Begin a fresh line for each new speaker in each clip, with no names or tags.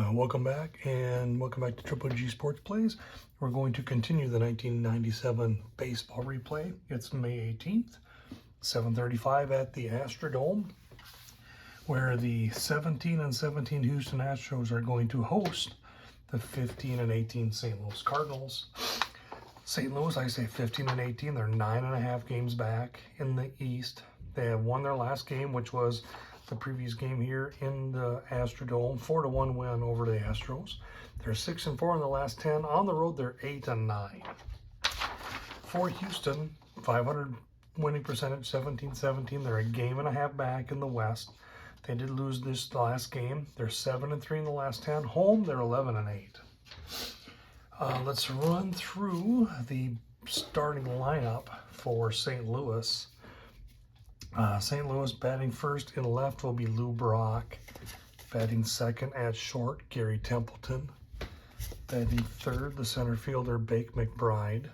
Welcome back, and welcome back to Triple G Sports Plays. We're going to continue the 1997 baseball replay. It's May 18th, 7:35 at the Astrodome, where the 17 and 17 Houston Astros are going to host the 15 and 18 St. Louis Cardinals. St. Louis, I say 15 and 18, they're 9.5 games back in the East. They have won their last game, which was the previous game here in the Astrodome, 4-1 win over the Astros. They're 6-4 in the last 10. On the road, they're 8-9. For Houston, 500 winning percentage, 17-17. They're a game and a half back in the West. They did lose this last game. They're 7-3 in the last 10. Home, they're 11-8. Let's run through the starting lineup for St. Louis. St. Louis batting first in left will be Lou Brock. Batting second at short, Gary Templeton. Batting third, the center fielder, Bake McBride.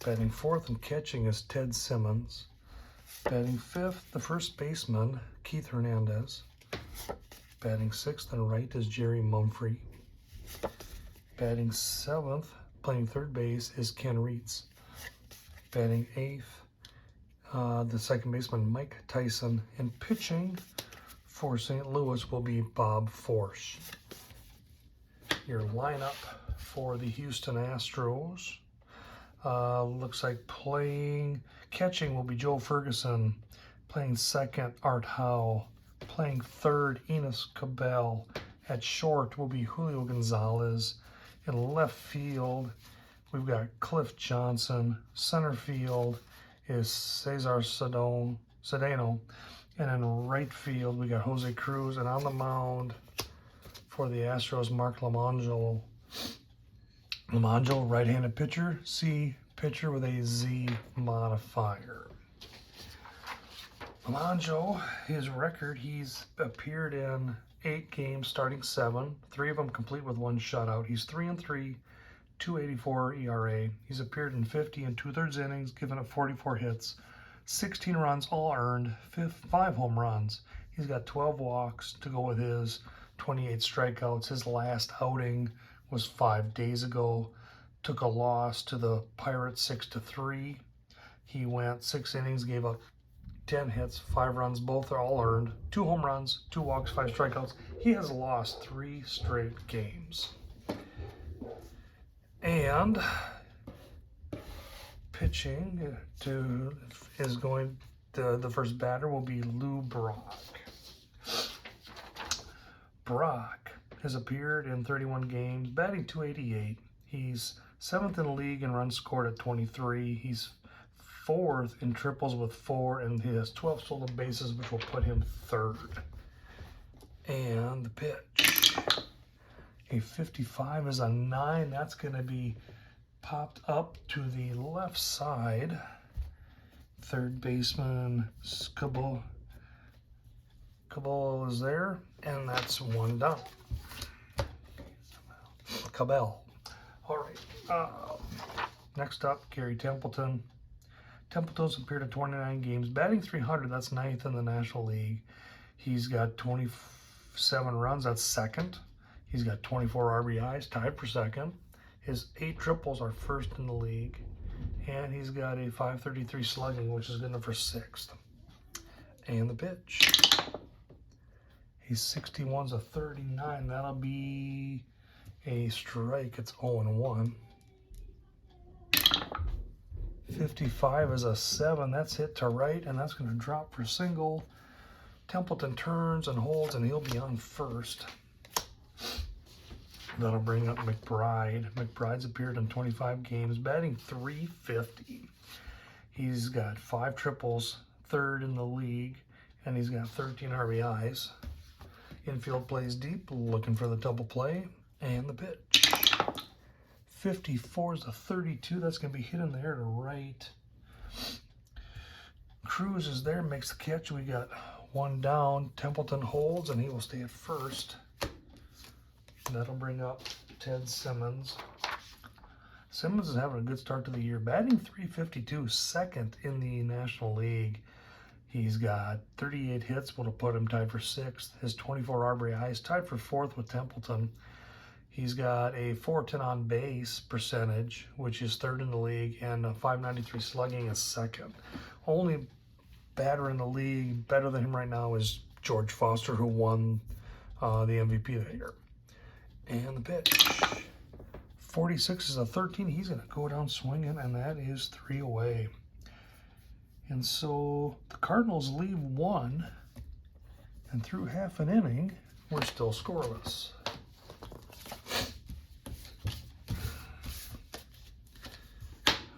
Batting fourth and catching is Ted Simmons. Batting fifth, the first baseman, Keith Hernandez. Batting sixth and right is Jerry Mumphrey. Batting seventh, playing third base, is Ken Reitz. Batting eighth, the second baseman, Mike Tyson. And pitching for St. Louis will be Bob Forsch. Your lineup for the Houston Astros. Looks like catching will be Joe Ferguson. Playing second, Art Howe. Playing third, Enos Cabell. At short will be Julio Gonzalez. In left field, we've got Cliff Johnson. Center field is Cesar Cedeno. And in right field, we got Jose Cruz. And on the mound for the Astros, Mark Lamangelo. Lamangelo, right-handed pitcher. C, pitcher with a Z modifier. Lamangelo, his record, he's appeared in 8 games, starting 7. 3 of them complete with 1 shutout. He's 3-3, 2.84 ERA. He's appeared in 50 and 2/3 innings, given up 44 hits, 16 runs, all earned, 5 home runs. He's got 12 walks to go with his 28 strikeouts. His last outing was 5 days ago. Took a loss to the Pirates 6-3. He went 6 innings, gave up 10 hits, 5 runs, both are all earned, 2 home runs, 2 walks, 5 strikeouts. He has lost 3 straight games. And pitching the first batter will be Lou Brock. Brock has appeared in 31 games, batting .288. He's 7th in the league in runs scored at 23. He's 4th in triples with 4, and he has 12 stolen bases, which will put him 3rd. And the pitch. A 55 is a 9. That's going to be popped up to the left side. Third baseman Cabell is there, and that's 1 down. Cabell. All right. Next up, Gary Templeton. Templeton's appeared in 29 games, batting .300. That's 9th in the National League. He's got 27 runs. That's 2nd. He's got 24 RBIs, tied for 2nd. His 8 triples are 1st in the league. And he's got a .533 slugging, which is good enough for 6th. And the pitch. He's 61's a 39. That'll be a strike. It's 0-1. 55 is a 7. That's hit to right, and that's going to drop for single. Templeton turns and holds, and he'll be on first. That'll bring up McBride. McBride's appeared in 25 games, batting .350. He's got 5 triples, 3rd in the league, and he's got 13 RBIs. Infield plays deep, looking for the double play, and the pitch. 54 is a 32. That's going to be hit in the air to right. Cruz is there, makes the catch. We got 1 down. Templeton holds, and he will stay at first. That'll bring up Ted Simmons. Simmons is having a good start to the year. Batting .352, 2nd in the National League. He's got 38 hits, which will put him tied for 6th. His 24 RBIs tied for 4th with Templeton. He's got a .410 on base percentage, which is 3rd in the league, and a .593 slugging is 2nd. Only batter in the league better than him right now is George Foster, who won the MVP that year. And the pitch. 46 is a 13. He's going to go down swinging, and that is 3 away. And so the Cardinals leave 1, and through half an inning, we're still scoreless.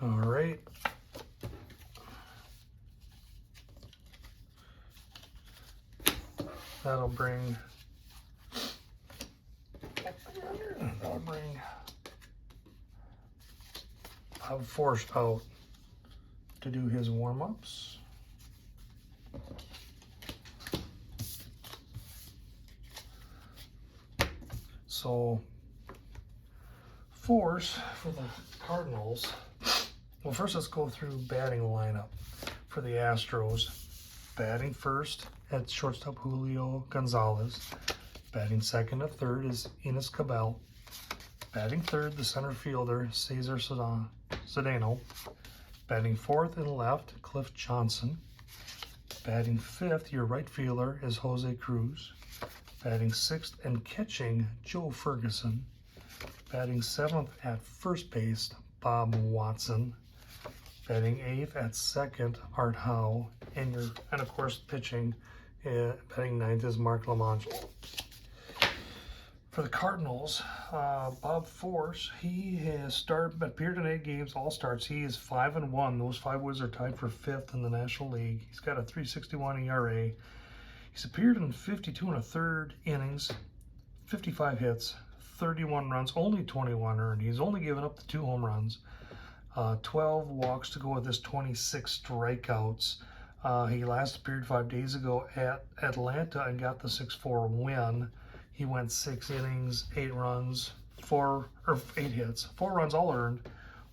All right. That'll bring Bob Forrest out to do his warm-ups. So Force for the Cardinals. Well, first let's go through batting lineup for the Astros. Batting first at shortstop Julio Gonzalez. Batting second to third is Enos Cabell. Batting third, the center fielder Cesar Cedeno. Batting fourth and left, Cliff Johnson. Batting fifth, your right fielder is Jose Cruz. Batting sixth and catching, Joe Ferguson. Batting seventh at first base, Bob Watson. Batting eighth at second, Art Howe. And of course pitching, batting ninth is Mark LaMangia. For the Cardinals, Bob Force, he has appeared in 8 games, all starts. He is 5-1. Those 5 wins are tied for 5th in the National League. He's got a .361 ERA. He's appeared in 52 1/3 innings, 55 hits, 31 runs, only 21 earned. He's only given up the 2 home runs, 12 walks to go with his 26 strikeouts. He last appeared 5 days ago at Atlanta and got the 6-4 win. He went 6 innings, 8 runs, 8 hits, 4 runs all earned,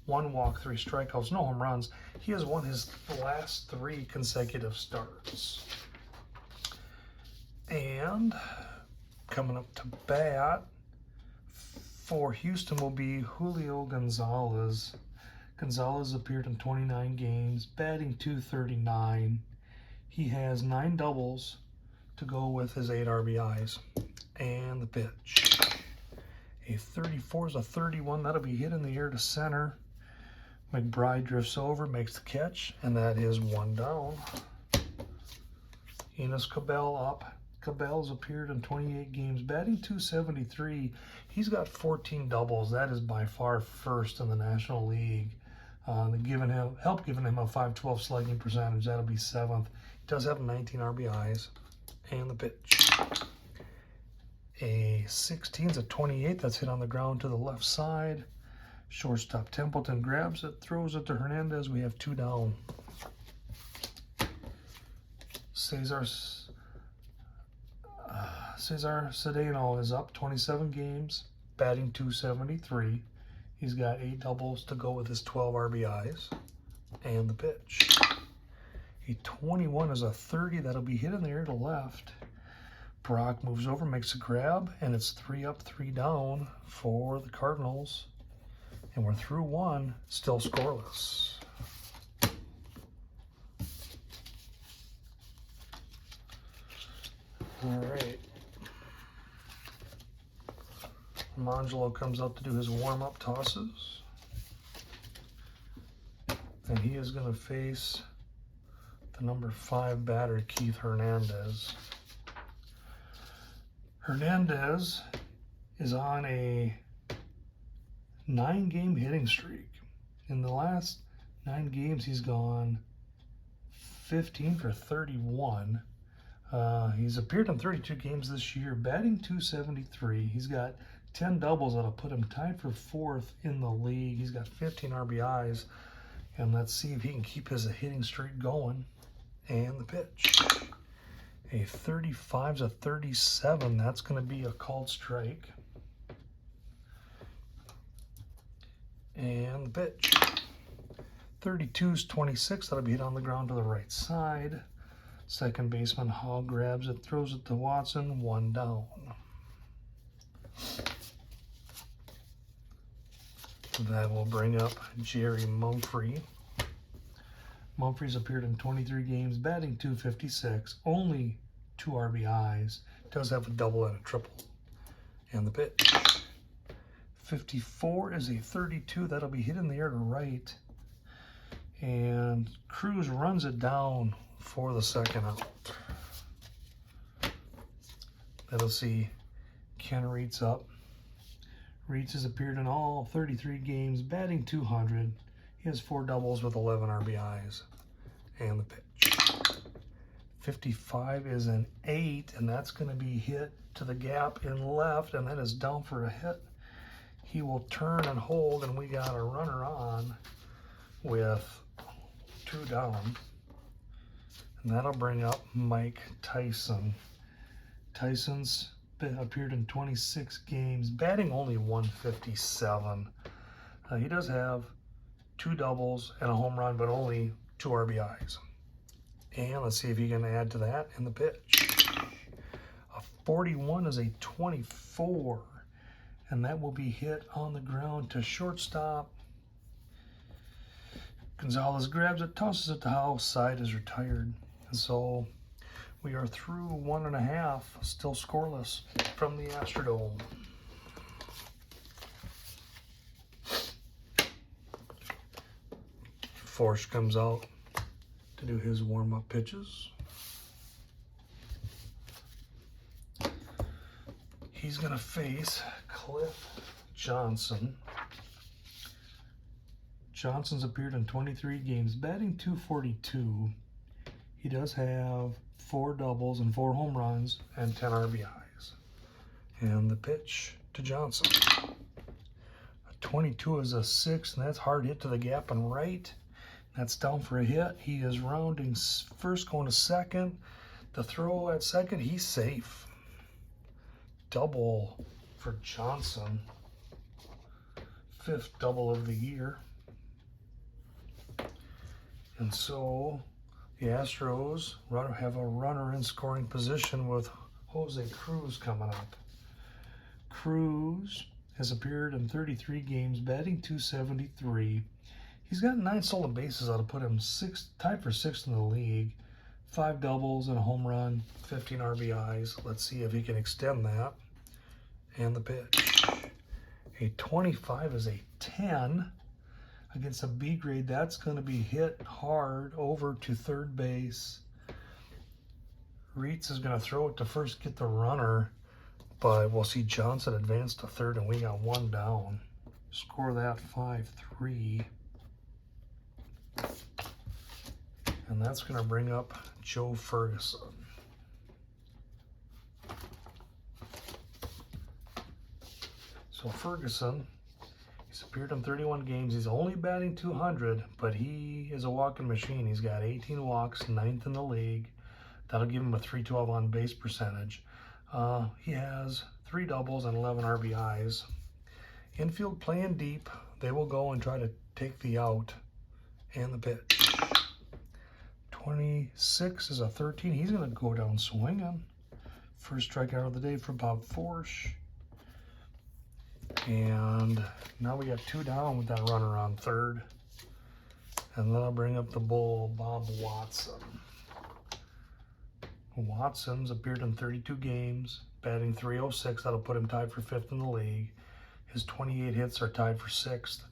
1 walk, 3 strikeouts, no home runs. He has won his last 3 consecutive starts. And coming up to bat for Houston will be Julio Gonzalez. Gonzalez appeared in 29 games, batting .239. He has 9 doubles to go with his 8 RBIs. And the pitch. A 34 is a 31. That'll be hit in the air to center. McBride drifts over, makes the catch, and that is 1 down. Enos Cabell up. Cabell's appeared in 28 games, batting .273. He's got 14 doubles. That is by far first in the National League. Help giving him a .512 slugging percentage. That'll be 7th. He does have 19 RBIs. And the pitch. A 16 is a 28. That's hit on the ground to the left side. Shortstop Templeton grabs it, throws it to Hernandez. We have 2 down. Cesar Cedeno is up 27 games, batting .273. He's got 8 doubles to go with his 12 RBIs. And the pitch. A 21 is a 30. That'll be hit in the air to left. Brock moves over, makes a grab, and it's 3 up, 3 down for the Cardinals. And we're through 1, still scoreless. All right. Mangelo comes out to do his warm-up tosses. And he is going to face the number 5 batter, Keith Hernandez. Hernandez is on a 9-game hitting streak. In the last 9 games, he's gone 15 for 31. He's appeared in 32 games this year, batting .273. He's got 10 doubles that'll put him tied for 4th in the league. He's got 15 RBIs. And let's see if he can keep his hitting streak going. And the pitch. A 35 is a 37. That's going to be a called strike. And the pitch. 32 is 26. That'll be hit on the ground to the right side. Second baseman Hall grabs it, throws it to Watson, 1 down. That will bring up Jerry Mumphrey. Mumphrey's appeared in 23 games, batting .256, only 2 RBIs. Does have a double and a triple. And the pitch. 54 is a 32. That'll be hit in the air to right. And Cruz runs it down for the second out. That'll see Ken Reitz up. Reitz has appeared in all 33 games, batting .200. He has 4 doubles with 11 RBIs. And the pitch. 55 is an 8, and that's going to be hit to the gap in left, and that is down for a hit. He will turn and hold, and we got a runner on with 2 down. And that'll bring up Mike Tyson. Tyson's appeared in 26 games, batting only .157. He does have 2 doubles and a home run, but only 2 RBIs. And let's see if he can add to that in the pitch. A 41 is a 24, and that will be hit on the ground to shortstop. Gonzalez grabs it, tosses it to house, side is retired. And so we are through 1.5, still scoreless from the Astrodome. Forsch comes out to do his warm-up pitches. He's going to face Cliff Johnson. Johnson's appeared in 23 games, batting .242. He does have 4 doubles and 4 home runs and 10 RBIs. And the pitch to Johnson. A 22 is a 6, and that's hard hit to the gap and right. That's down for a hit. He is rounding first, going to second. The throw at second, he's safe. Double for Johnson. 5th double of the year. And so the Astros have a runner in scoring position with Jose Cruz coming up. Cruz has appeared in 33 games, batting .273. He's got 9 stolen bases. That'll put him tied for 6th in the league. 5 doubles and a home run, 15 RBIs. Let's see if he can extend that. And the pitch. A 25 is a 10 against a B grade. That's going to be hit hard over to third base. Reitz is going to throw it to first, get the runner, but we'll see Johnson advance to third, and we got 1 down. Score that 5-3. And that's going to bring up Joe Ferguson. So Ferguson, he's appeared in 31 games. He's only batting .200, but he is a walking machine. He's got 18 walks, 9th in the league. That'll give him a .312 on base percentage. He has 3 doubles and 11 RBIs. Infield playing deep. They will go and try to take the out. And the pitch. 26 is a 13. He's going to go down swinging. First strikeout of the day for Bob Forsch. And now we got 2 down with that runner on third. And then I'll bring up the bull, Bob Watson. Watson's appeared in 32 games, batting .306. That'll put him tied for 5th in the league. His 28 hits are tied for 6th.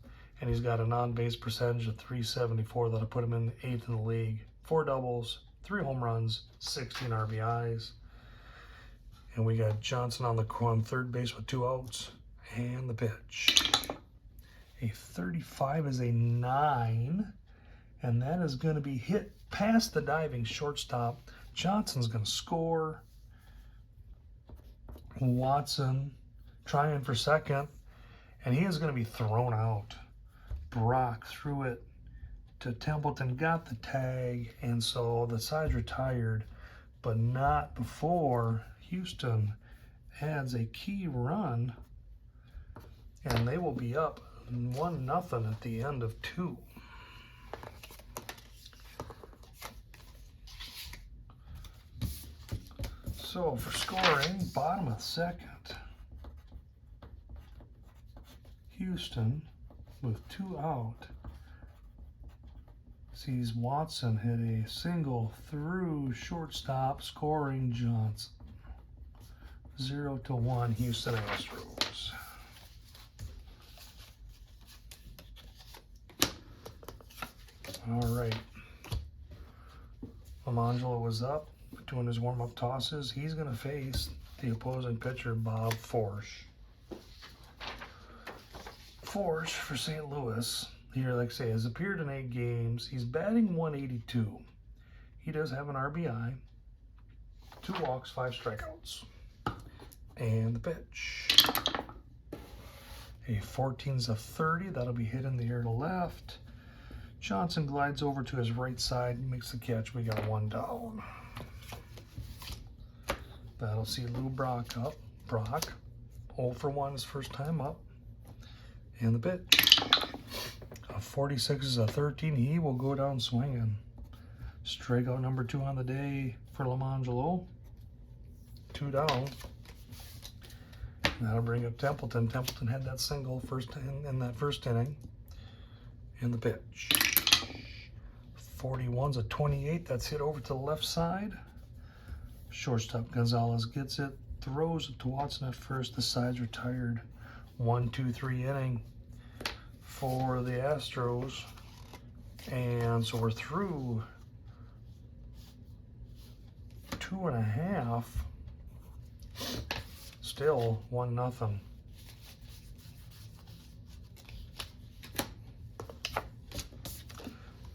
And he's got an on-base percentage of .374. That'll put him in 8th in the league. 4 doubles, 3 home runs, 16 RBIs. And we got Johnson on third base with 2 outs. And the pitch. A 35 is a 9. And that is going to be hit past the diving shortstop. Johnson's going to score. Watson trying for second. And he is going to be thrown out. Brock threw it to Templeton, got the tag, and so the side's retired, but not before Houston adds a key run, and they will be up 1-0 at the end of 2. So for scoring, bottom of the second, Houston with 2 out sees Watson hit a single through shortstop, scoring Johnson. 0-1 Houston Astros. All right. Lamangelo was up doing his warm-up tosses. He's going to face the opposing pitcher, Bob Forsch. Forsch for St. Louis, here, like I say, has appeared in 8 games. He's batting .182. He does have an RBI, 2 walks, 5 strikeouts. And the pitch. A 14's a 30. That'll be hit in the air to left. Johnson glides over to his right side, makes the catch. We got 1 down. That'll see Lou Brock up. Brock, 0 for 1 his first time up. And the pitch. A 46 is a 13. He will go down swinging. Strikeout number 2 on the day for Lamangelo. 2 down. That'll bring up Templeton. Templeton had that single in that first inning. And the pitch. 41's a 28. That's hit over to the left side. Shortstop Gonzalez gets it, throws it to Watson at first. The side's retired. 1-2-3 inning for the Astros. And so we're through 2.5. Still 1-0.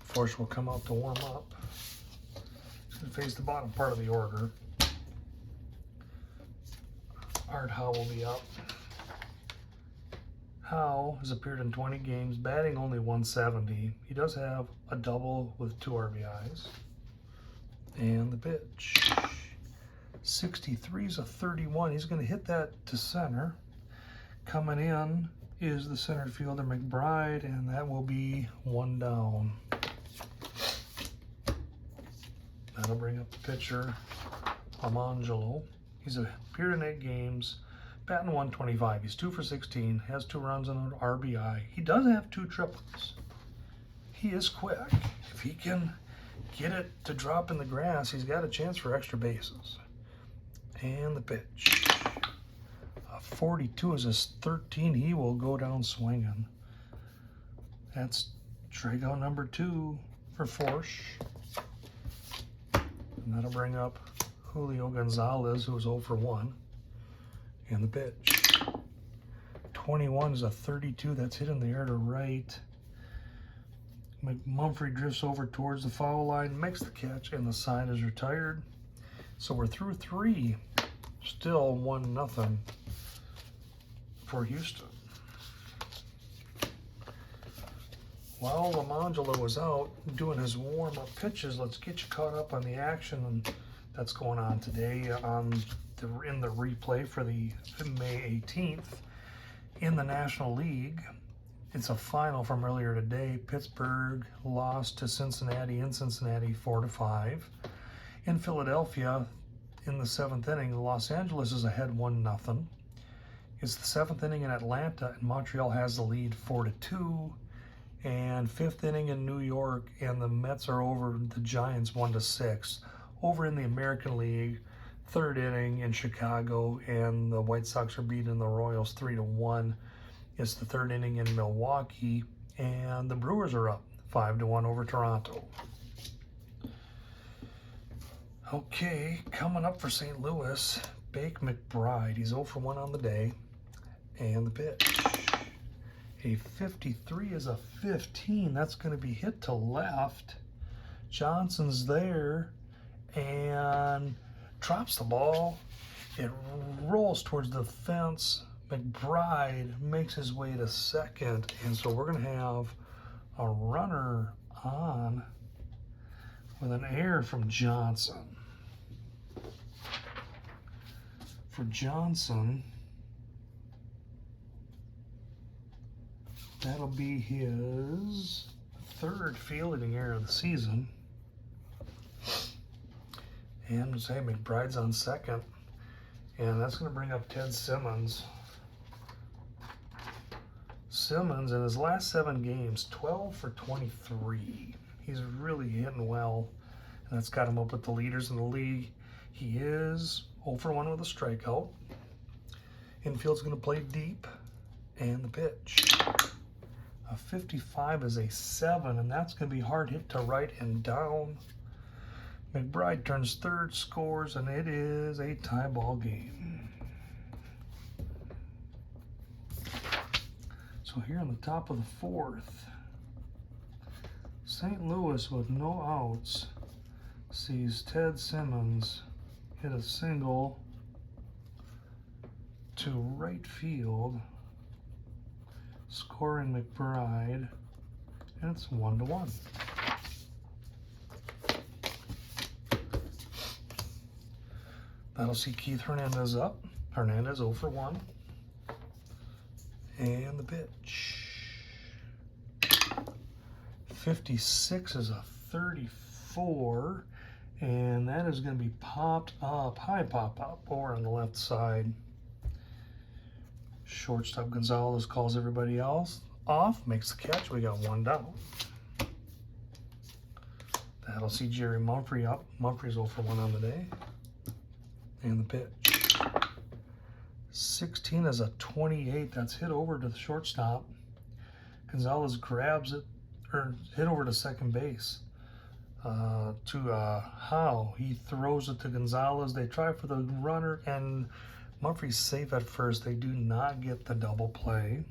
Forsch will come out to warm up. He's going to face the bottom part of the order. Art Howe will be up. Howe has appeared in 20 games, batting only .170. He does have a double with 2 RBIs. And the pitch. 63's a 31. He's going to hit that to center. Coming in is the center fielder McBride, and that will be 1 down. That'll bring up the pitcher, Lamangelo. He's appeared in 8 games, batting .125. He's 2 for 16, has 2 runs and an RBI. He does have 2 triples. He is quick. If he can get it to drop in the grass, he's got a chance for extra bases. And the pitch. A 42 is a 13. He will go down swinging. That's strikeout number 2 for Forsch. And that'll bring up Julio Gonzalez, who's 0 for 1. And the pitch. 21 is a 32. That's hit in the air to right. McMumphrey drifts over towards the foul line, makes the catch, and the side is retired. So we're through 3. Still 1-0 for Houston. While Lamangelo was out doing his warm-up pitches, let's get you caught up on the action that's going on today in the replay for the May 18th in the National League. It's a final from earlier today. Pittsburgh lost to Cincinnati in Cincinnati 4-5. In Philadelphia, in the 7th inning, Los Angeles is ahead 1-0. It's the 7th inning in Atlanta, and Montreal has the lead 4-2. And 5th inning in New York, and the Mets are over the Giants 1-6. Over in the American League, 3rd inning in Chicago, and the White Sox are beating the Royals 3-1. It's the 3rd inning in Milwaukee, and the Brewers are up 5-1 over Toronto. Okay, coming up for St. Louis, Bake McBride. He's 0 for 1 on the day. And the pitch. A 53 is a 15. That's going to be hit to left. Johnson's there and drops the ball. It rolls towards the fence. McBride makes his way to second. And so we're going to have a runner on with an error from Johnson. For Johnson, that'll be his 3rd fielding error of the season. And say McBride's on second. And that's going to bring up Ted Simmons. Simmons, in his last 7 games, 12 for 23. He's really hitting well. And that's got him up with the leaders in the league. He is 0 for 1 with a strikeout. Infield's going to play deep. And the pitch. A 55 is a 7, and that's going to be hard hit to right and down. McBride turns third, scores, and it is a tie ball game. So here in the top of the 4th, St. Louis with no outs sees Ted Simmons hit a single to right field, scoring McBride, and it's 1-1. That'll see Keith Hernandez up. Hernandez 0 for 1. And the pitch. 56 is a 34, and that is going to be popped up, high pop up, over on the left side. Shortstop Gonzalez calls everybody else off, makes the catch. We got 1 down. That'll see Jerry Mumphrey up. Mumphrey's 0 for 1 on the day. And the pitch. 16 is a 28. That's hit over to the shortstop. Gonzalez grabs it, or hit over to second base. To Howe. He throws it to Gonzalez. They try for the runner, and Mumphrey's safe at first. They do not get the double play.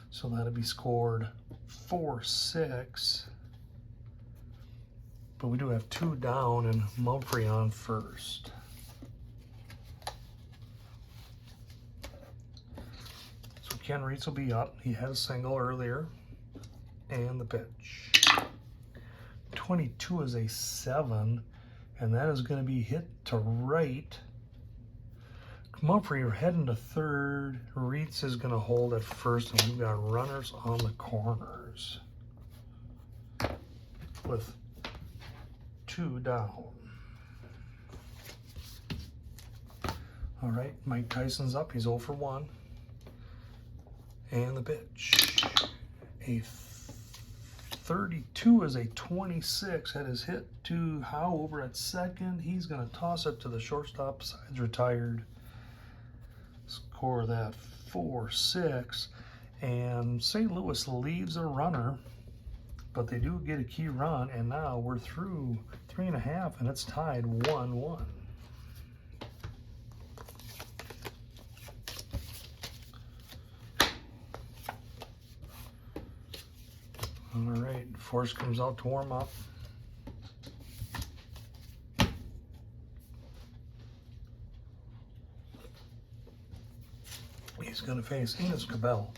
So that'll be scored 4-6. But we do have 2 down and Mumphrey on first. So Ken Reitz will be up. He had a single earlier. And the pitch. 22 is a 7, and that is going to be hit to right. Mumphrey heading to third. Reitz is going to hold at first, and we've got runners on the corners with 2 down. All right, Mike Tyson's up. He's 0 for 1. And the pitch. A 32 is a 26. That is hit to Howe over at second. He's going to toss it to the shortstop. Side's retired. Score that 4-6. And St. Louis leaves a runner, but they do get a key run, and now we're through 3.5, and it's tied 1-1. All right, Forrest comes out to warm up. He's going to face Enos Cabell.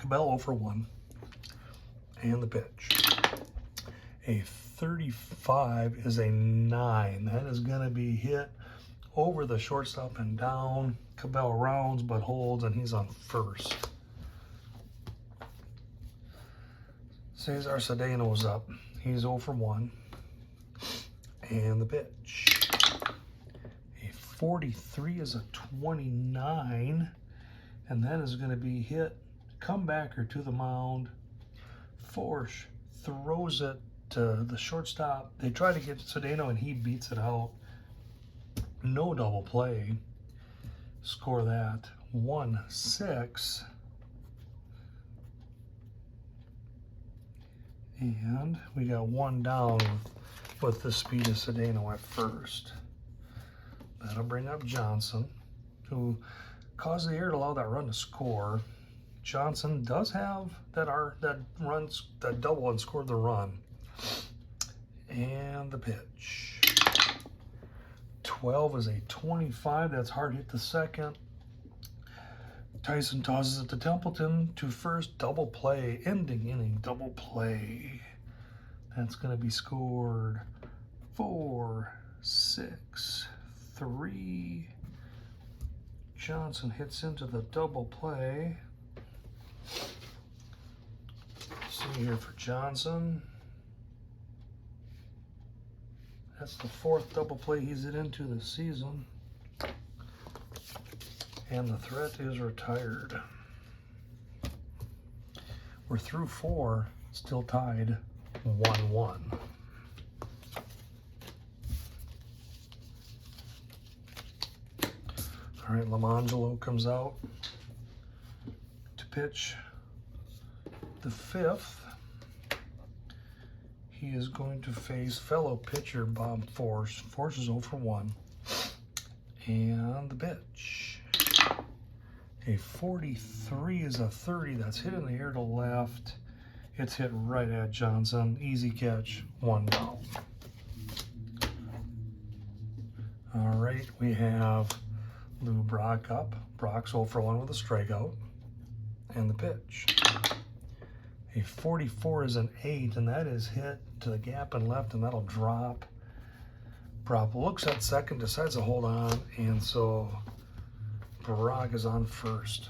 Cabell 0 for 1. And the pitch. A 35 is a 9. That is going to be hit over the shortstop and down. Cabell rounds but holds, and he's on first. Cesar Cedeno's up. He's 0 for 1. And the pitch. A 43 is a 29. And that is going to be hit, comebacker to the mound. Forsch throws it to the shortstop. They try to get Cedeno, and he beats it out. No double play. Score that 1-6. And we got 1 down with the speed of Cedeno at first. That'll bring up Johnson, who caused the error to allow that run to score. Johnson does have that double and scored the run. And the pitch. 12 is a 25. That's hard hit to second. Tyson tosses it to Templeton to first. Double play, ending inning double play. That's going to be scored 4-6-3. Johnson hits into the double play. See here for Johnson. That's the 4th double play he's into this season. And the threat is retired. We're through 4, still tied 1-1. All right, Lamangelo comes out to pitch the 5th. He is going to face fellow pitcher Bob Force. Force is 0 for 1. And the pitch. A 43 is a 30. That's hit in the air to left. It's hit right at Johnson. Easy catch. 1 down. All right, we have Lou Brock up. Brock's 0 for 1 with a strikeout. And the pitch. A 44 is an 8, and that is hit to the gap and left, and that'll drop. Brock looks at second, decides to hold on, and so Brock is on first.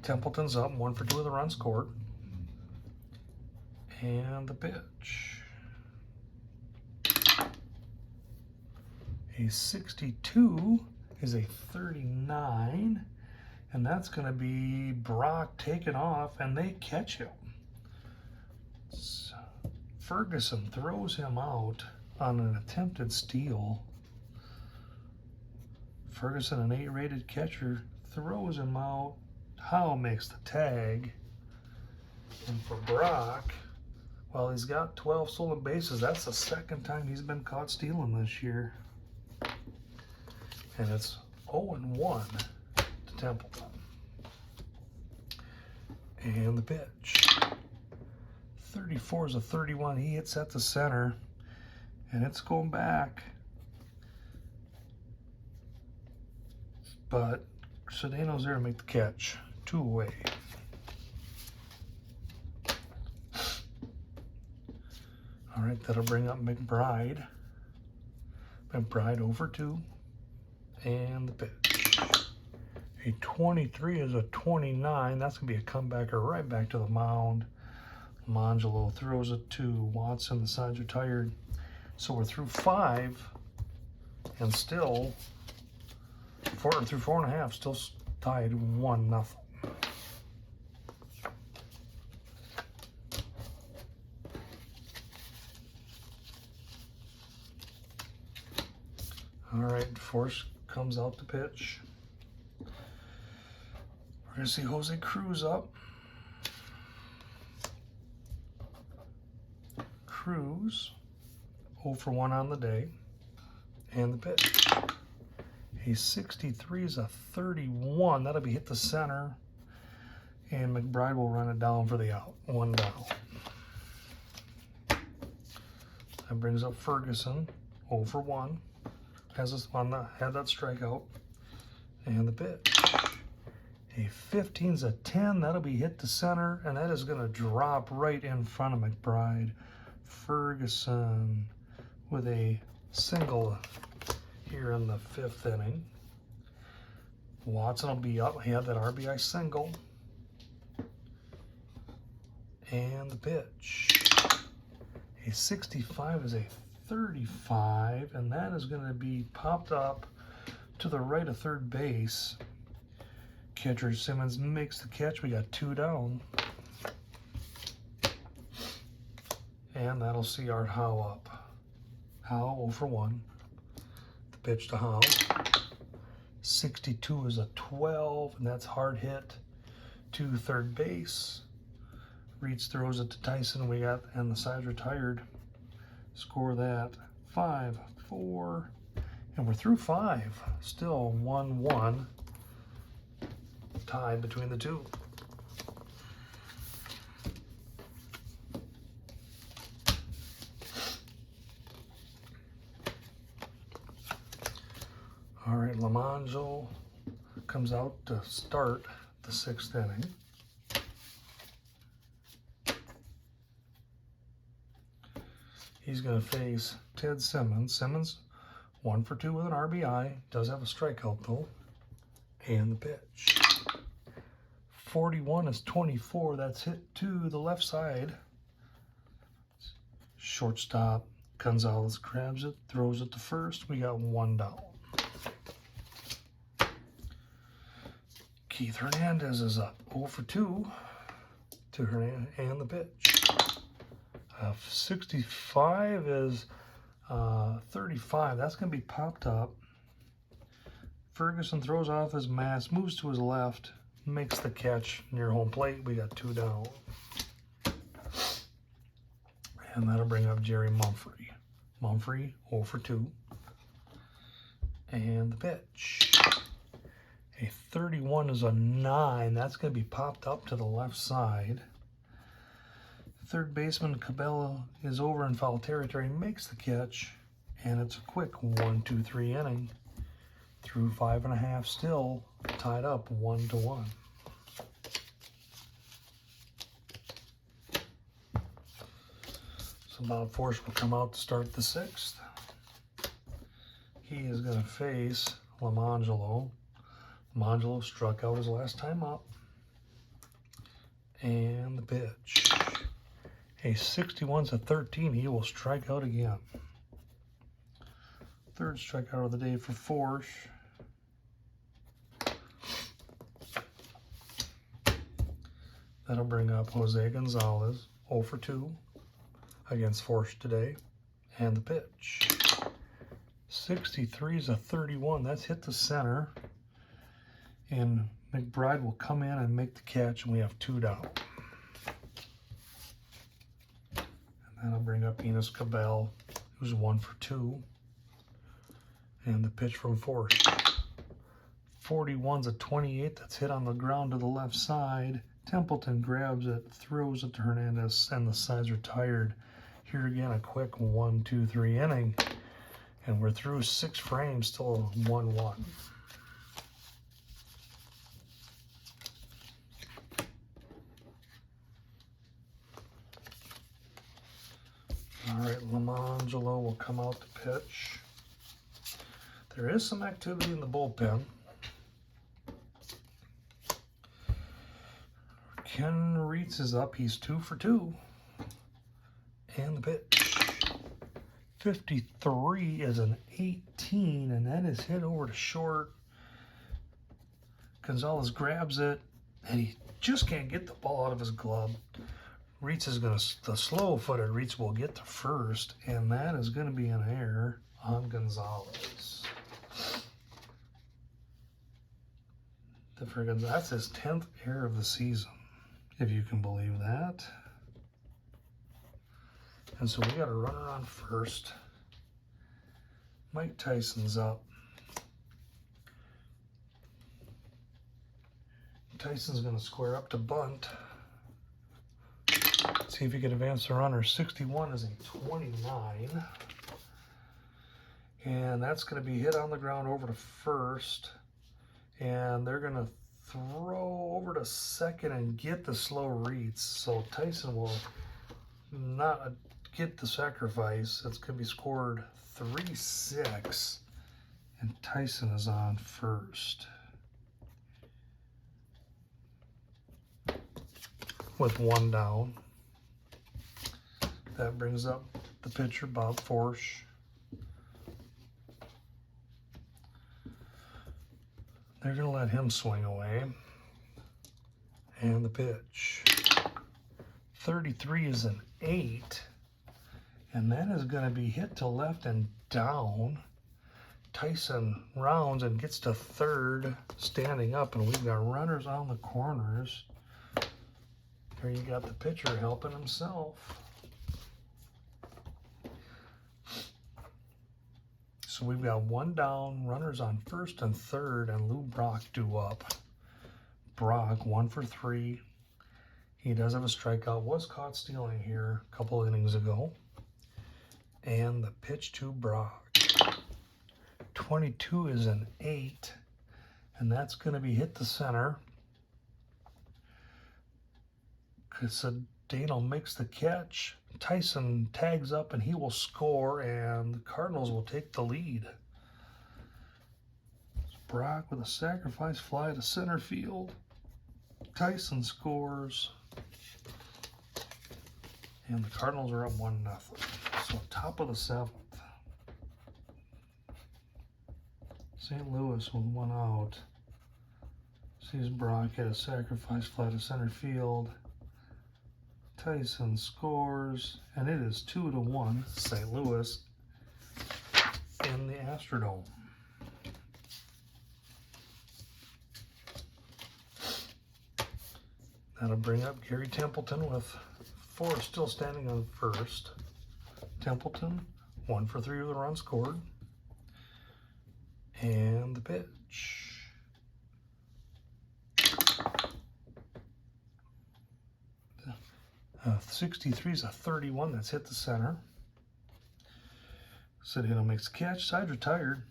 Templeton's up, 1 for 2 with a run scored. And the pitch. A 62 is a 39. And that's going to be Brock taken off, and they catch him. So Ferguson throws him out on an attempted steal. Ferguson, an 8-rated catcher, throws him out. Howe makes the tag. And for Brock, well, he's got 12 stolen bases. That's the 2nd time he's been caught stealing this year. And it's 0-1. Templeton. And the pitch. 34 is a 31. He hits at the center, and it's going back. But Cedeno's there to make the catch. 2 away. All right, that'll bring up McBride. McBride over 2. And the pitch. A 23 is a 29. That's going to be a comebacker right back to the mound. Mangelo throws it to Watson. The side's retired. So we're through 5 and still through 4.5, still tied 1-0. All right, Force comes out to pitch. We're going to see Jose Cruz up. Cruz, 0 for 1 on the day. And the pitch. A 63 is a 31. That'll be hit the center. And McBride will run it down for the out. 1 down. That brings up Ferguson, 0 for 1. Had that strikeout. And the pitch. A 15's a 10. That'll be hit to center, and that is going to drop right in front of McBride. Ferguson with a single here in the 5th inning. Watson will be up. He had that RBI single. And the pitch. A 65 is a 35, and that is going to be popped up to the right of third base. Catcher Simmons makes the catch. We got 2 down. And that'll see Art Howe up. Howe 0 for 1. The pitch to Howe. 62 is a 12, and that's hard hit to third base. Reeds throws it to Tyson. We got, and the side's retired. Score that 5-4. And we're through 5. Still 1-1. Tied between the two. All right, Lamanjo comes out to start the 6th inning. He's going to face Ted Simmons. Simmons, 1 for 2 with an RBI. Does have a strikeout, though. And the pitch. 41 is 24. That's hit to the left side. Shortstop Gonzalez grabs it, throws it to first. We got 1 down. Keith Hernandez is up 0 for 2 to Hernandez and the pitch. 65 is 35. That's going to be popped up. Ferguson throws off his mask, moves to his left, makes the catch near home plate. We got 2 down. And that'll bring up Jerry Mumphrey. Mumphrey 0 for 2. And the pitch. A 31 is a 9. That's going to be popped up to the left side. Third baseman Cabello is over in foul territory, makes the catch, and it's a quick 1-2-3 inning. Through 5.5 still, tied up 1-1. So Bob Force will come out to start the 6th. He is going to face Lamangelo. Lamangelo struck out his last time up. And the pitch. A 61's a 13. He will strike out again. Third strikeout of the day for Force. That'll bring up Jose Gonzalez, 0 for 2 against Force today. And the pitch. 63 is a 31. That's hit the center. And McBride will come in and make the catch, and we have 2 down. And that'll bring up Enos Cabell, who's 1 for 2. And the pitch from Force. 41's a 28. That's hit on the ground to the left side. Templeton grabs it, throws it to Hernandez, and the side's retired. Here again, a quick 1-2-3 inning. And we're through 6 frames, still 1-1. All right, Lamangelo will come out to pitch. There is some activity in the bullpen. Ken Reitz is up. He's 2 for 2. And the pitch. 53 is an 18, and that is hit over to short. Gonzalez grabs it, and he just can't get the ball out of his glove. Reitz is going to, the slow-footed Reitz will get to first, and that is going to be an error on Gonzalez. That's his 10th error of the season, if you can believe that. And so we got a runner on first. Mike Tyson's up. Tyson's going to square up to bunt. See if he can advance the runner. 61 is a 29. And that's going to be hit on the ground over to first. And they're going to throw over to second and get the slow Reitz. So Tyson will not get the sacrifice. It's going to be scored 3-6. And Tyson is on first. With 1 down. That brings up the pitcher, Bob Force. They're going to let him swing away. And the pitch. 33 is an 8. And that is going to be hit to left and down. Tyson rounds and gets to third, standing up. And we've got runners on the corners. There you got the pitcher helping himself. So we've got 1 down, runners on first and third, and Lou Brock due up. Brock 1 for 3. He does have a strikeout, was caught stealing here a couple innings ago. And the pitch to Brock. 22 is an 8, and that's going to be hit the center. Dano makes the catch. Tyson tags up and he will score, and the Cardinals will take the lead. Brock with a sacrifice fly to center field. Tyson scores, And the Cardinals are up 1-0. So top of the 7th. St. Louis with one out. Sees Brock hit a sacrifice fly to center field. Tyson scores, and it is 2-1 St. Louis in the Astrodome. That'll bring up Gary Templeton with 4 still standing on first. Templeton, 1 for 3 with a run scored. And the pitch. 63 is a 31 that's hit the center. Cedeno makes the catch. Side's retired.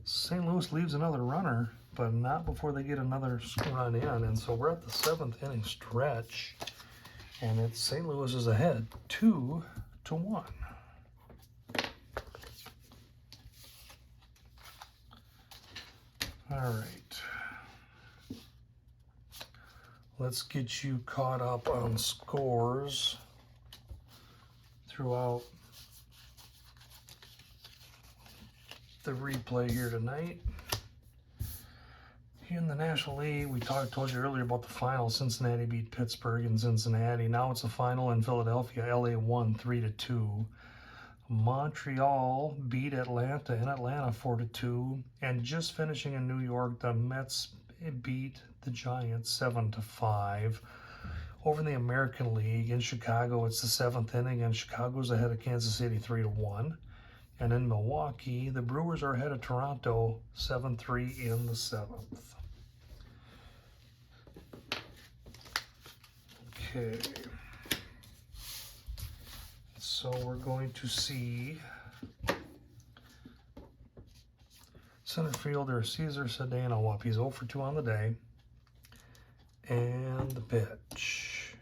St. Louis leaves another runner, but not before they get another run in. And so we're at the 7th inning stretch, and it's St. Louis is ahead 2-1. All right. Let's get you caught up on scores throughout the replay here tonight. In the National League, we told you earlier about the final. Cincinnati beat Pittsburgh in Cincinnati. Now it's a final in Philadelphia. LA won 3-2. Montreal beat Atlanta in Atlanta 4-2. And just finishing in New York, the Mets beat the Giants 7-5. Over in the American League in Chicago, it's the 7th inning, and Chicago's ahead of Kansas City 3-1. And in Milwaukee, the Brewers are ahead of Toronto 7-3 in the 7th. Okay. So we're going to see center fielder Cesar Cedeno up. He's 0 for 2 on the day. And the pitch.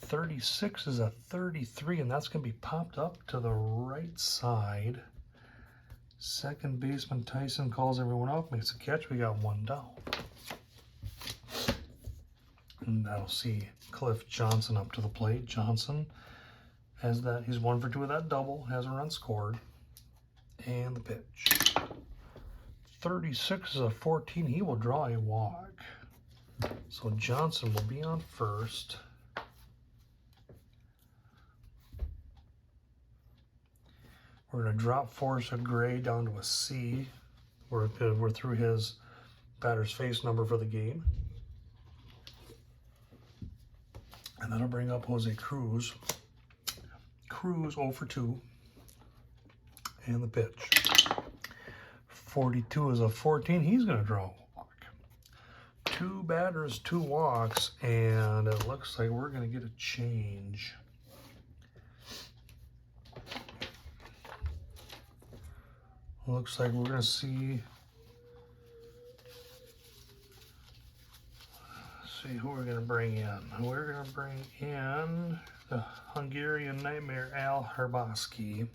36 is a 33, and that's going to be popped up to the right side. Second baseman Tyson calls everyone up, makes a catch. We got 1 down. And that'll see Cliff Johnson up to the plate. Johnson has that. He's 1 for 2 with that double, has a run scored. And the pitch. 36 is a 14. He will draw a walk. So Johnson will be on first. We're going to drop Forrest Gray down to a C. We're through his batter's face number for the game. And that'll bring up Jose Cruz. Cruz 0 for 2. And the pitch. 42 is a 14. He's going to draw a walk. 2 batters, 2 walks, and it looks like we're going to get a change. Looks like we're going to see who we're going to bring in. We're going to bring in the Hungarian Nightmare Al Hrabosky.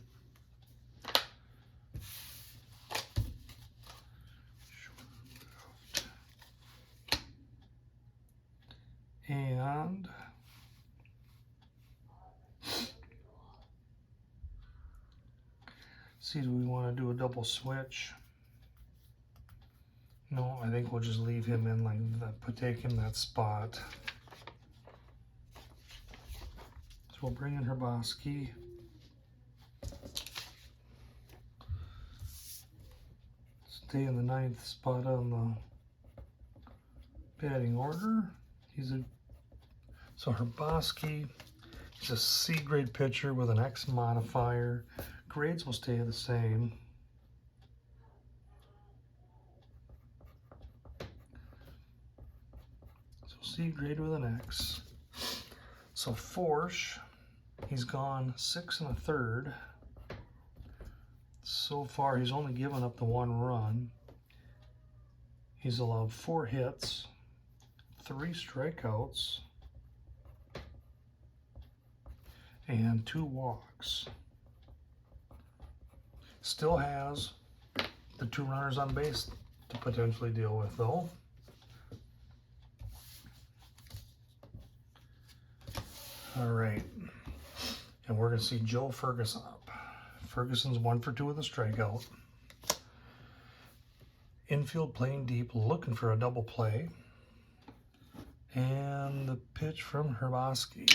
And see, do we want to do a double switch? No, I think we'll just leave him in like that, take him that spot. So we'll bring in Hrabosky. Stay in the 9th spot on the batting order. So Hrabosky, he's a C grade pitcher with an X modifier. Grades will stay the same. So C grade with an X. So Forsh, he's gone 6 1/3. So far, he's only given up the 1 run. He's allowed 4 hits, 3 strikeouts, and 2 walks. Still has the 2 runners on base to potentially deal with, though. All right, And we're going to see Joe Ferguson up. Ferguson's 1 for 2 with a strikeout. Infield playing deep, looking for a double play. And the pitch from Hrabosky.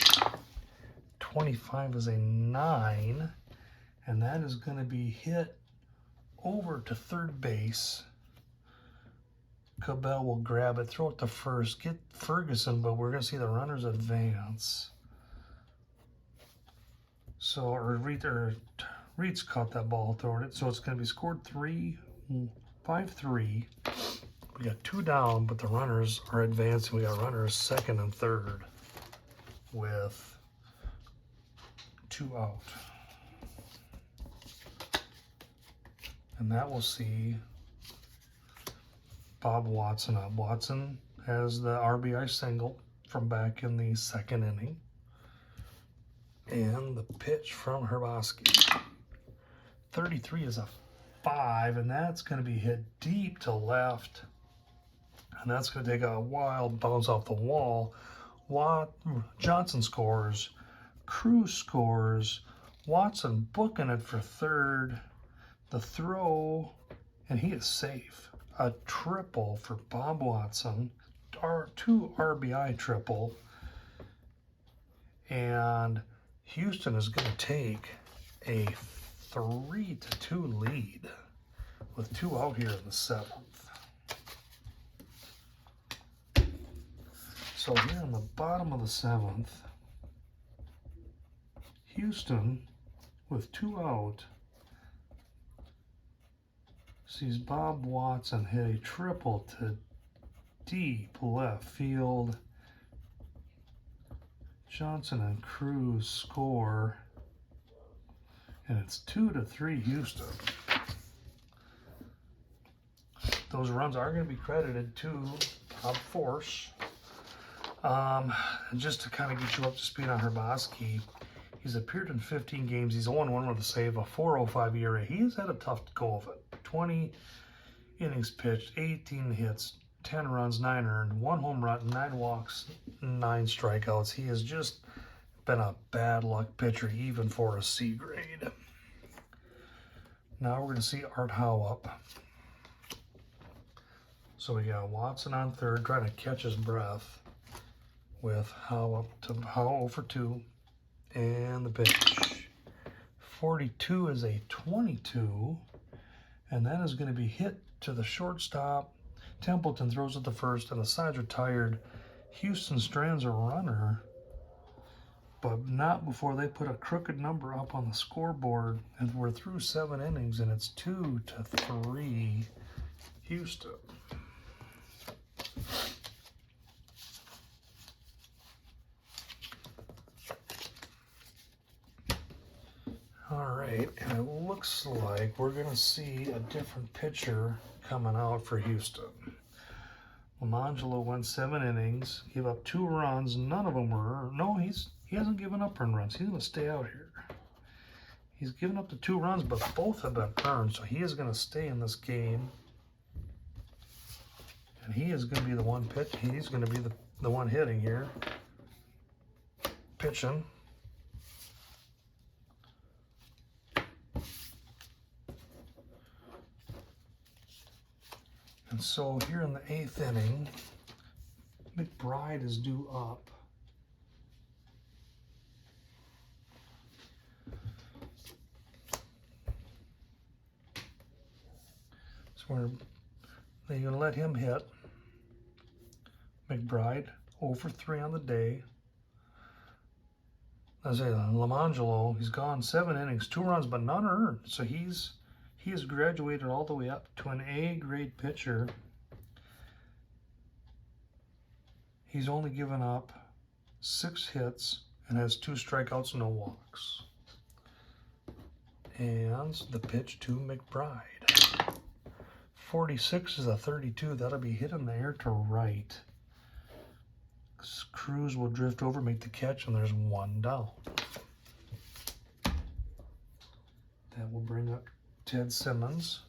25 is a 9. And that is going to be hit over to third base. Cabell will grab it, throw it to first, get Ferguson, but we're going to see the runners advance. So, Reed's caught that ball, throwing it. So it's going to be scored 5-3. We got 2 down, but the runners are advancing. We got runners second and third with 2 out. And that will see Bob Watson up. Watson has the RBI single from back in the 2nd inning. And the pitch from Hrabosky. 33 is a 5, and that's going to be hit deep to left. And that's going to take a wild bounce off the wall. Johnson scores. Cruz scores. Watson booking it for third. The throw, and he is safe. A triple for Bob Watson. 2 RBI triple. And Houston is going to take a 3-2 lead with 2 out here in the 7th. So here in the bottom of the 7th, Houston with 2 out sees Bob Watson hit a triple to deep left field. Johnson and Cruz score, and it's 2-3 Houston. Those runs are going to be credited to Bob Force. Just to kind of get you up to speed on Hrabosky, he's appeared in 15 games. He's 0-1 with a save, a 4.05 ERA. He has had a tough go of it. 20 innings pitched, 18 hits, 10 runs, 9 earned, 1 home run, 9 walks, 9 strikeouts. He has just been a bad luck pitcher, even for a C grade. Now we're going to see Art Howe up. So we got Watson on third, trying to catch his breath with Howe up to Howe 0 for 2. And the pitch. 42 is a 22. And that is going to be hit to the shortstop. Templeton throws it to first, and the sides are tired. Houston strands a runner, but not before they put a crooked number up on the scoreboard. And we're through 7 innings, and it's 2-3 Houston. All right, and it looks like we're going to see a different pitcher coming out for Houston. Lamangelo went 7 innings, gave up 2 runs. None of them were, no, he hasn't given up earned runs. He's going to stay out here. He's given up the 2 runs, but both have been earned, so he is going to stay in this game. And he is going to be the one pitch. He's going to be the one hitting here. Pitching. And so here in the 8th inning, McBride is due up. So they're going to let him hit. McBride 0 for 3 on the day. As I say, Lamangelo, he's gone 7 innings, 2 runs, but none earned. So he has graduated all the way up to an A-grade pitcher. He's only given up 6 hits and has 2 strikeouts, no walks. And the pitch to McBride. 46 is a 32. That'll be hit in the air to right. Cruz will drift over, make the catch, and there's 1 down. That will bring up Ted Simmons.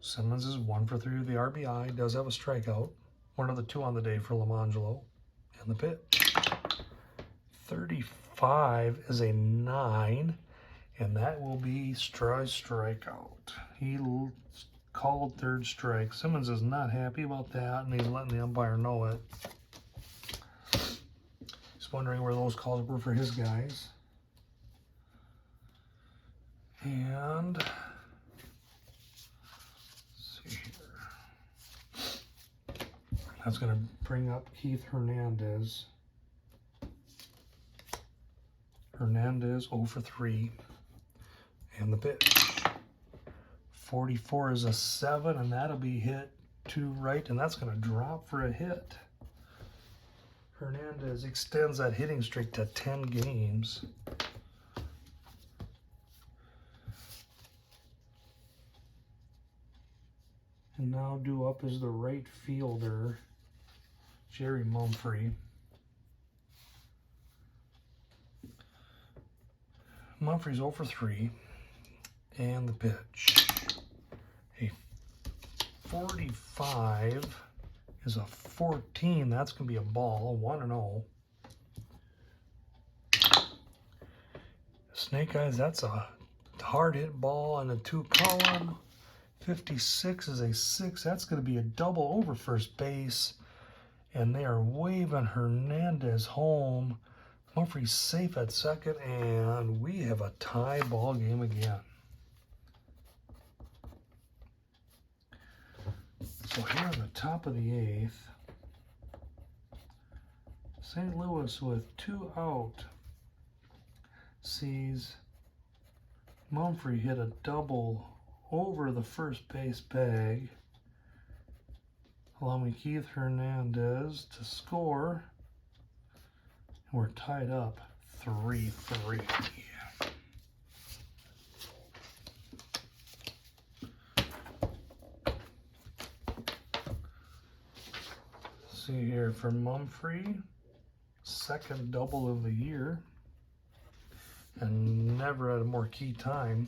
Simmons is 1 for 3 with the RBI. Does have a strikeout. 1 of the 2 on the day for Lamangelo. And the pitch. 35 is a 9, and that will be strikeout. He called third strike. Simmons is not happy about that, and he's letting the umpire know it. He's wondering where those calls were for his guys. And let's see here. That's going to bring up Keith Hernandez. Hernandez 0 for 3. And the pitch. 44 is a 7, and that'll be hit to right, and that's going to drop for a hit. Hernandez extends that hitting streak to 10 games. And now due up is the right fielder, Jerry Mumphrey. Mumphrey's 0 for 3. And the pitch. A 45 is a 14. That's going to be a ball, 1-0. Snake Eyes, that's a hard hit ball and a 2 column. 56 is a 6. That's going to be a double over first base. And they are waving Hernandez home. Mumphrey's safe at second, and we have a tie ball game again. So here on the top of the 8th, St. Louis with 2 out sees Mumphrey hit a double over the first base bag, allowing Keith Hernandez to score. We're tied up 3-3. See here for Mumphrey, second double of the year, and never at a more key time.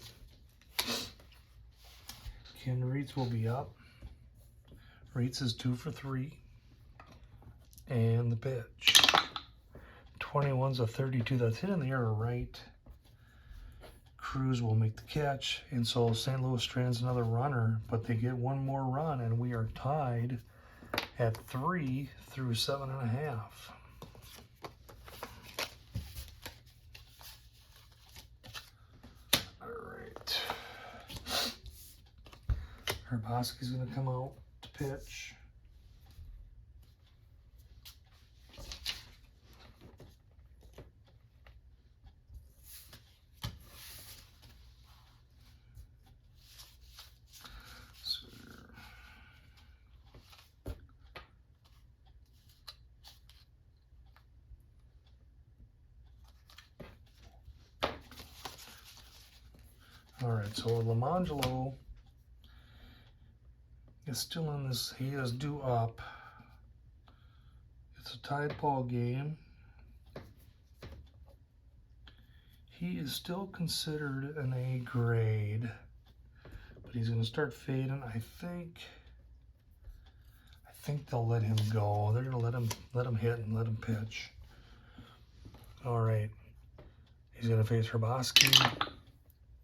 Ken Reitz will be up. Reitz is 2 for 3. And the pitch. 21's a 32. That's hit in the air to right. Cruz will make the catch, and so St. Louis strands another runner, but they get one more run, and we are tied at 3 through 7.5. All right. Herboski's going to come out to pitch. All right, so Lamangelo is still in this. He is due up. It's a tied ball game. He is still considered an A grade, but he's going to start fading. I think they'll let him go. They're going to let him hit and let him pitch. All right, he's going to face Herboski.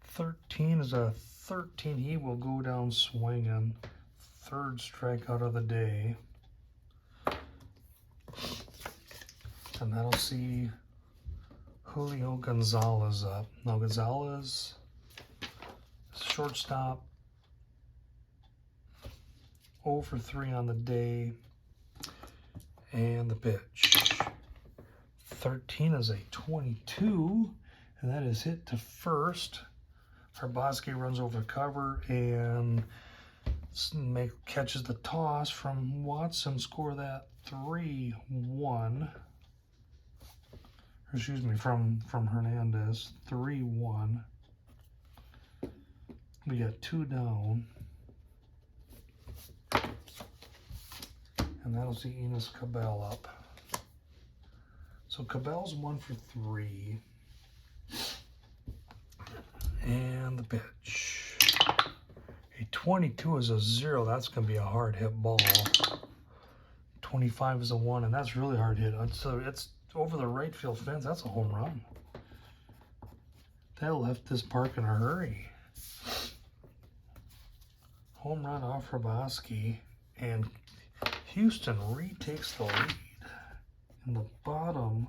13 is a 13. He will go down swinging. Third strikeout of the day. And that'll see Julio Gonzalez up. Now Gonzalez, shortstop, 0 for 3 on the day. And the pitch. 13 is a 22, and that is hit to first. Herboski runs over the cover and catches the toss from Watson, score that 3-1. Excuse me, from Hernandez, 3-1. We got 2 down. And that'll see Enos Cabell up. So Cabell's 1 for 3. And the pitch. A 22 is a 0. That's going to be a hard hit ball. 25 is a 1, and that's really hard hit. So it's over the right field fence. That's a home run. That left this park in a hurry. Home run off Hrabosky, and Houston retakes the lead in the bottom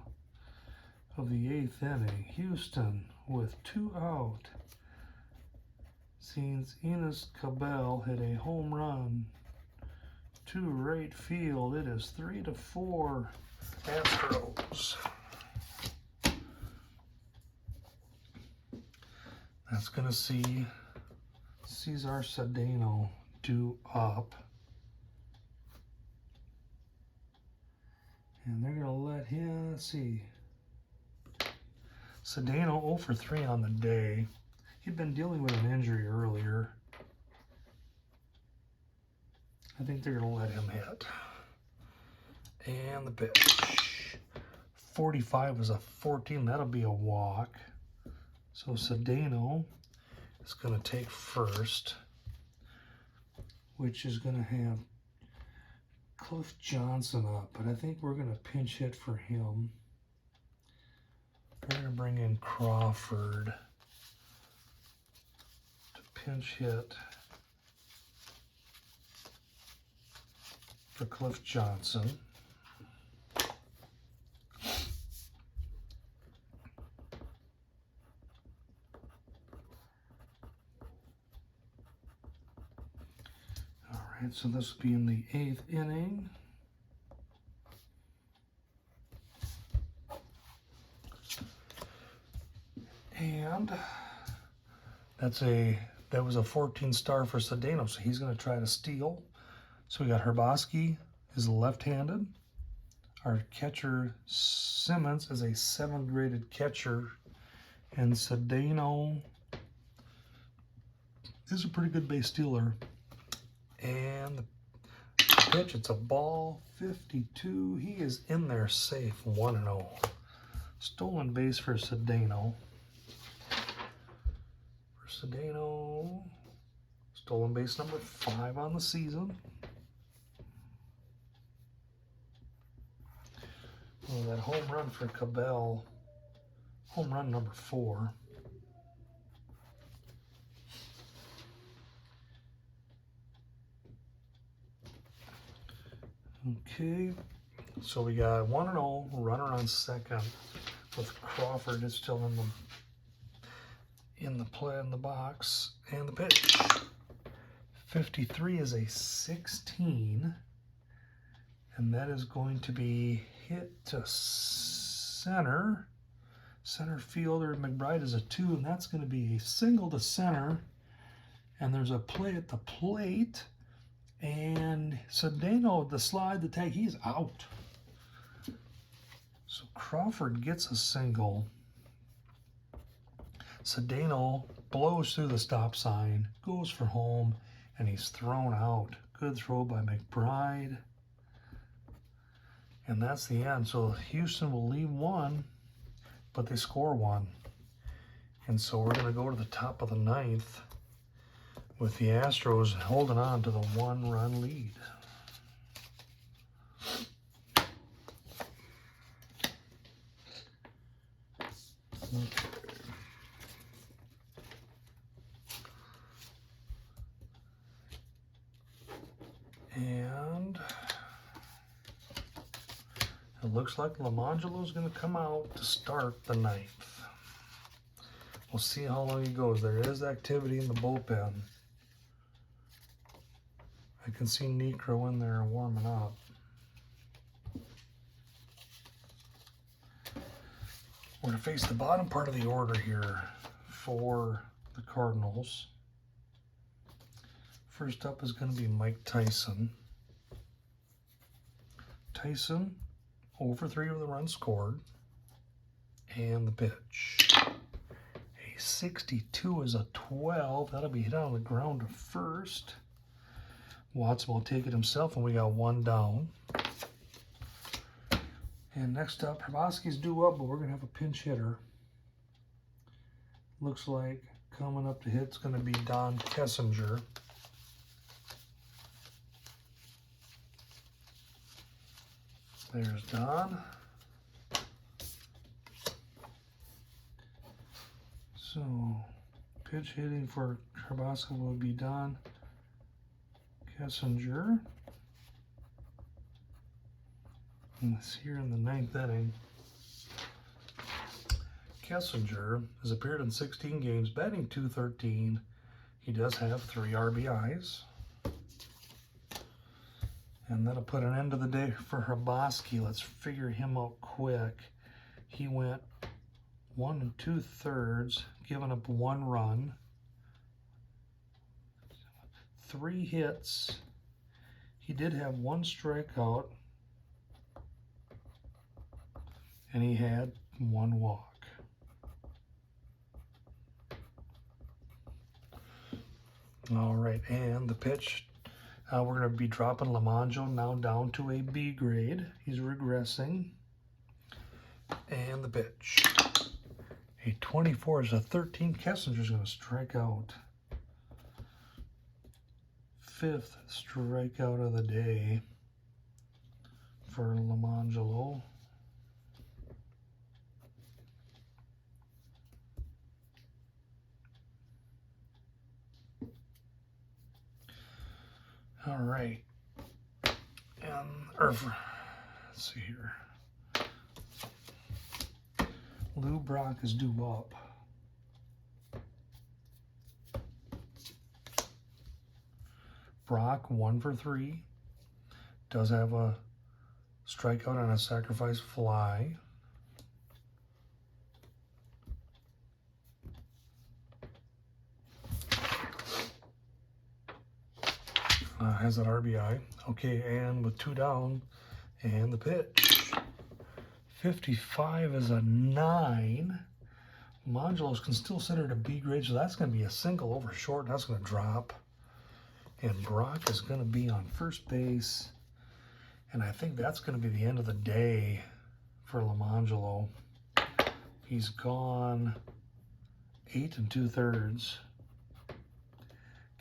of the 8th inning. Houston with 2 out. Seems Enos Cabell hit a home run to right field. It is 3-4 Astros. That's going to see Cesar Cedeno due up. And they're going to let him, let's see. Cedeno 0 for 3 on the day. He'd been dealing with an injury earlier. I think they're going to let him hit. And the pitch. 45 is a 14. That'll be a walk. So Cedeno is going to take first, which is going to have Cliff Johnson up. But I think we're going to pinch hit for him. We're going to bring in Crawford to pinch hit for Cliff Johnson. All right, so this will be in the 8th inning. And that was a 14 star for Cedeno, so he's going to try to steal. So we got Hrabosky is left-handed. Our catcher Simmons is a 7th graded catcher, and Cedeno is a pretty good base stealer. And the pitch, it's a ball, 52. He is in there safe, 1-0. Stolen base for Cedeno. Cedeno, stolen base number 5 on the season. And that home run for Cabell, home run number 4. Okay, so we got 1-0, runner on second with Crawford is still in the box, and the pitch. 53 is a 16, and that is going to be hit to center. Center fielder McBride is a 2, and that's going to be a single to center. And there's a play at the plate, and Cedeno, the slide, the tag, he's out. So Crawford gets a single. Cedeno blows through the stop sign, goes for home, and he's thrown out. Good throw by McBride. And that's the end. So Houston will leave 1, but they score 1. And so we're going to go to the top of the 9th with the Astros holding on to the 1-run lead. Okay. And it looks like Lamangelo is going to come out to start the 9th. We'll see how long he goes. There is activity in the bullpen. I can see Necro in there warming up. We're going to face the bottom part of the order here for the Cardinals. First up is going to be Mike Tyson. Tyson, 0 for 3 with a run scored. And the pitch. A 62 is a 12. That'll be hit on the ground to first. Watson will take it himself, and we got 1 down. And next up, Hrabosky's due up, but we're going to have a pinch hitter. Looks like coming up to hit's going to be Don Kessinger. There's Don. So, pitch hitting for Trabuska will be done. Kessinger. And it's here in the 9th inning. Kessinger has appeared in 16 games, batting .213. He does have 3 RBIs. And that'll put an end to the day for Hrabosky. Let's figure him out quick. He went 1 2/3, giving up 1 run, 3 hits. He did have 1 strikeout, and he had 1 walk. All right, and the pitch. We're going to be dropping Lamonjo now down to a B grade. He's regressing. And the pitch. A 24 is a 13. Kessinger's going to strike out. 5th strikeout of the day for Lamangelo. All right. Let's see here. Lou Brock is due up. Brock 1 for 3. Does have a strikeout and a sacrifice fly. Has an RBI. Okay, and with 2 down, and the pitch. 55 is a 9. Modulos can still set it a B grade, so that's going to be a single over short. That's going to drop. And Brock is going to be on first base. And I think that's going to be the end of the day for Lamangelo. He's gone 8 2/3.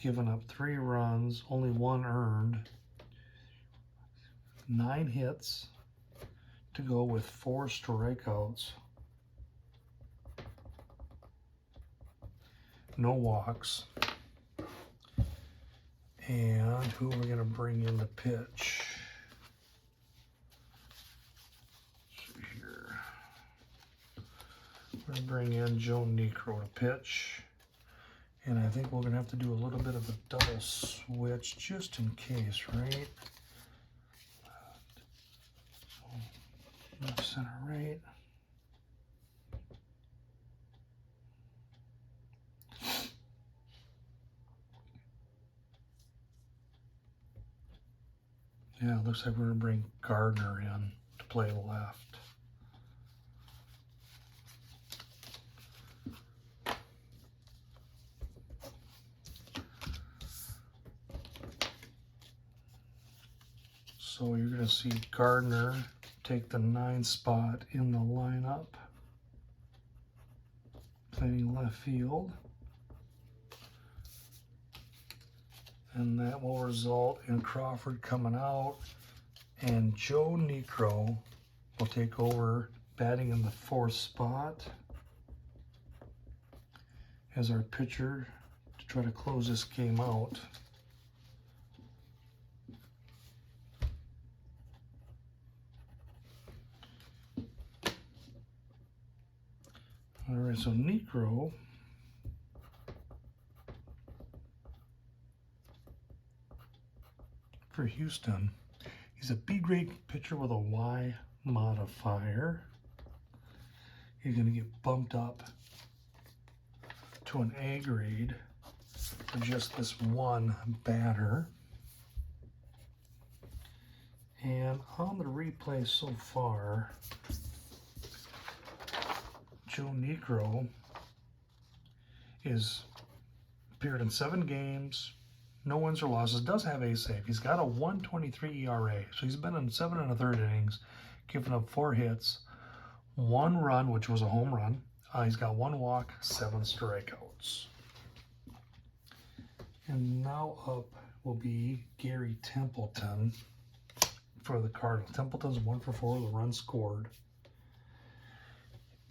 Given up 3 runs, only 1 earned. 9 hits to go with 4 strikeouts. No walks. And who are we going to bring in to pitch? Let's see here. We're going to bring in Joe Niekro to pitch. And I think we're going to have to do a little bit of a double switch just in case, right? So, left, center, right. Yeah, it looks like we're going to bring Gardner in to play left. So you're going to see Gardner take the 9th spot in the lineup, playing left field. And that will result in Crawford coming out, and Joe Niekro will take over batting in the 4th spot as our pitcher to try to close this game out. All right, so Niekro for Houston. He's a B-grade pitcher with a Y modifier. He's going to get bumped up to an A grade for just this 1 batter. And on the replay so far, Joe Niekro is appeared in 7 games, no wins or losses, does have a save. He's got a 1.23 ERA, so he's been in 7 1/3 innings, given up 4 hits, 1 run, which was a home run. He's got 1 walk, 7 strikeouts. And now up will be Gary Templeton for the Cardinals. Templeton's 1 for 4 with a run scored.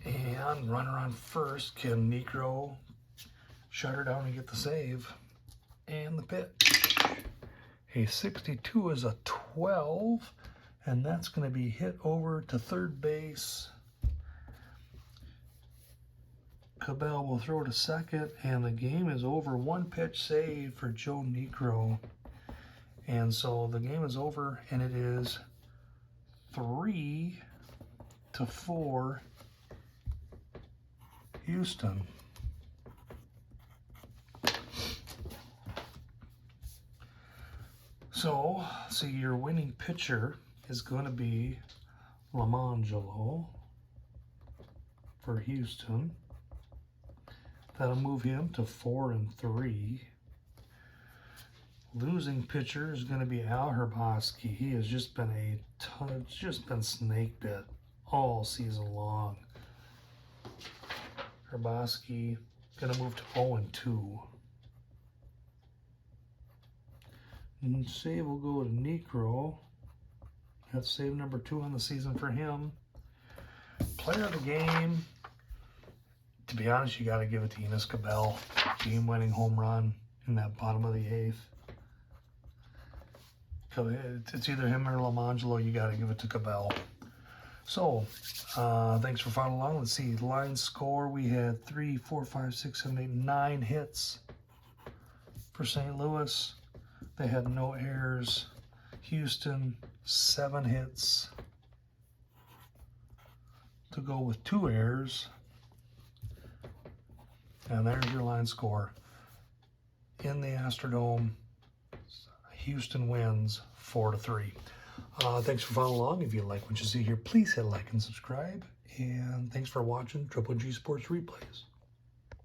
And runner on first. Can Negro shut her down and get the save? And the pitch. A 62 is a 12, and that's going to be hit over to third base. Cabell will throw to second, and the game is over. One pitch save for Joe Negro. And so the game is over, and it is 3-4 Houston. So, see, your winning pitcher is going to be Lamangelo for Houston. That'll move him to 4-3. Losing pitcher is going to be Al Herboski. He has just been snake bit all season long. Herboski going to move to 0-2. And save will go to Negro. That's save number 2 on the season for him. Player of the game. To be honest, you got to give it to Enos Cabell. Game-winning home run in that bottom of the 8th. It's either him or Lamangelo. You got to give it to Cabell. So, thanks for following along. Let's see. Line score. We had 3, 4, 5, 6, 7, 8, 9 hits for St. Louis. They had no errors. Houston, 7 hits to go with 2 errors. And there's your line score. In the Astrodome, Houston wins 4-3. Thanks for following along. If you like what you see here, please hit like and subscribe. And thanks for watching Triple G Sports Replays.